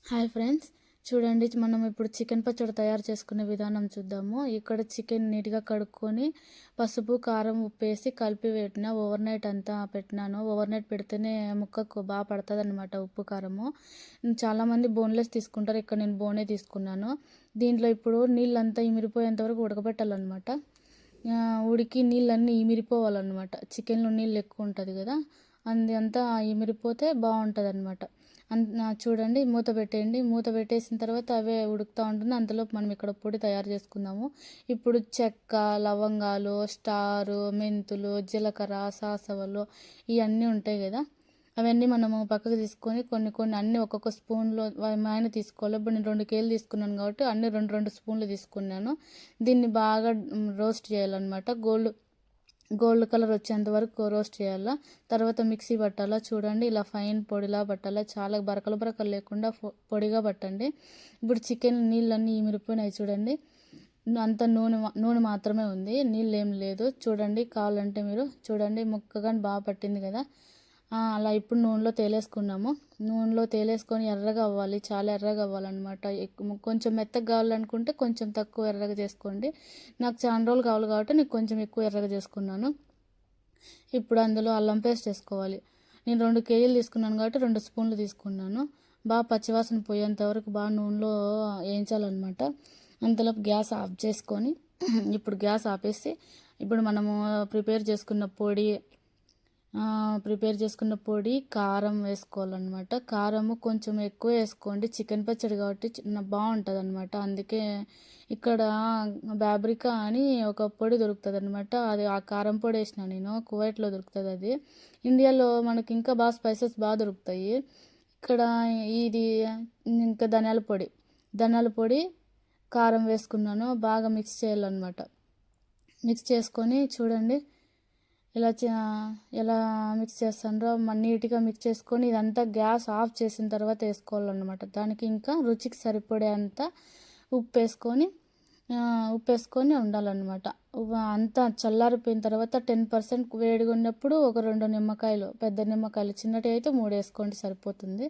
Hi friends, చూడండి మనం ఇప్పుడు చికెన్ పచ్చడి తయారు చేసుకునే విధానం చూద్దాము. ఇక్కడ చికెన్ నీట్గా కడుక్కొని పసుపు కారం ఉప్పు వేసి కలిపి పెట్టిన ఓవర్ నైట్ అంతా పెట్టినాను. ఓవర్ నైట్ పెడితేనే ముక్కకు బాగా పడుతుంది అనమాట ఉప్పు కారము. చాలామంది బోన్లెస్ తీసుకుంటారు, ఇక్కడ నేను బోనే తీసుకున్నాను. దీంట్లో ఇప్పుడు నీళ్ళంతా ఇమిరిపోయేంత వరకు ఉడకబెట్టాలన్నమాట. ఉడికి నీళ్ళన్నీ ఇమిరిపోవాలన్నమాట. చికెన్లో నీళ్ళు ఎక్కువ ఉంటుంది కదా, అంతా ఇమిరిపోతే బాగుంటుంది అనమాట. చూడండి, మూత పెట్టేయండి. మూత పెట్టేసిన తర్వాత అవే ఉడుకుతూ ఉంటుంది. అంతలోపు మనం ఇక్కడ పొడి తయారు చేసుకుందాము. ఇప్పుడు చెక్క, లవంగాలు, స్టారు, మెంతులు, జీలకర్ర, సాసవలు ఇవన్నీ ఉంటాయి కదా, అవన్నీ మనము పక్కకు తీసుకొని కొన్ని కొన్ని అన్నీ ఒక్కొక్క స్పూన్లో ఆయన తీసుకోవాలి. ఇప్పుడు నేను 2 కేజీలు తీసుకున్నాను కాబట్టి అన్నీ 2 స్పూన్లు తీసుకున్నాను. దీన్ని బాగా రోస్ట్ చేయాలన్నమాట. గోల్డ్ కలర్ వచ్చేంత వరకు రోస్ట్ చేయాలా. తర్వాత మిక్సీ పట్టాలా. చూడండి, ఇలా ఫైన్ పొడిలా పట్టాలా. చాలా బరకలు లేకుండా పొడిగా పట్టండి. ఇప్పుడు చికెన్ నీళ్ళన్నీ ఇమిరిపోయినాయి చూడండి. అంత నూనె మాత్రమే ఉంది, నీళ్ళు ఏం లేదు. చూడండి, కావాలంటే మీరు చూడండి, ముక్క కానీ బాగా పట్టింది కదా. అలా ఇప్పుడు నూనెలో తేలేసుకున్నాము. నూనెలో తేలేసుకొని ఎర్రగా అవ్వాలి, చాలా ఎర్రగా అవ్వాలన్నమాట. కొంచెం మెత్తగా కావాలనుకుంటే కొంచెం తక్కువ ఎర్రగా చేసుకోండి. నాకు చాలా రోజులు కావాలి కాబట్టి నేను కొంచెం ఎక్కువ ఎర్రగా చేసుకున్నాను. ఇప్పుడు అందులో అల్లం పేస్ట్ వేసుకోవాలి. నేను 2 కేజీలు తీసుకున్నాను కాబట్టి 2 స్పూన్లు తీసుకున్నాను. బాగా పచ్చివాసన పోయేంత వరకు బాగా నూనెలో వేయించాలన్నమాట. అంతలోపు గ్యాస్ ఆఫ్ చేసుకొని ఇప్పుడు గ్యాస్ ఆపేసి ఇప్పుడు మనము ప్రిపేర్ చేసుకున్న పొడి కారం వేసుకోవాలన్నమాట. కారము కొంచెం ఎక్కువ వేసుకోండి, చికెన్ పచ్చడి కాబట్టి బాగుంటుంది అనమాట. అందుకే ఇక్కడ బాబ్రికా అని ఒక పొడి దొరుకుతుంది అనమాట. అది ఆ కారం పొడి వేసిన నేను, కువైట్లో దొరుకుతుంది అది. ఇండియాలో మనకి ఇంకా బాగా స్పైసెస్ బాగా దొరుకుతాయి. ఇక్కడ ఇది ఇంకా ధనియాల పొడి కారం వేసుకున్నాను. బాగా మిక్స్ చేయాలన్నమాట. మిక్స్ చేసుకొని చూడండి ఎలా మిక్స్ చేస్తానో నీట్గా మిక్స్ చేసుకొని ఇదంతా గ్యాస్ ఆఫ్ చేసిన తర్వాత వేసుకోవాలన్నమాట. దానికి ఇంకా రుచికి సరిపడే అంత ఉప్పు వేసుకొని ఉండాలన్నమాట. అంతా చల్లారిపోయిన తర్వాత 10% వేడిగా ఉన్నప్పుడు ఒక 2 నిమ్మకాయలు, పెద్ద నిమ్మకాయలు, చిన్నటి అయితే 3 వేసుకోండి సరిపోతుంది.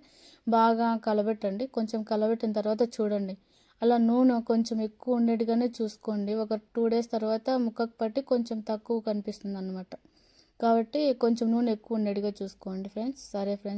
బాగా కలబెట్టండి. కొంచెం కలబెట్టిన తర్వాత చూడండి, అలా నూనె కొంచెం ఎక్కువ ఉండేట్టుగానే చూసుకోండి. ఒక 2 డేస్ తర్వాత ముక్కకు పట్టి కొంచెం తక్కువ కనిపిస్తుంది అన్నమాట. కాబట్టి కొంచెం నూనె ఎక్కువ ఉండేట్టుగా చూసుకోండి ఫ్రెండ్స్. సరే ఫ్రెండ్స్.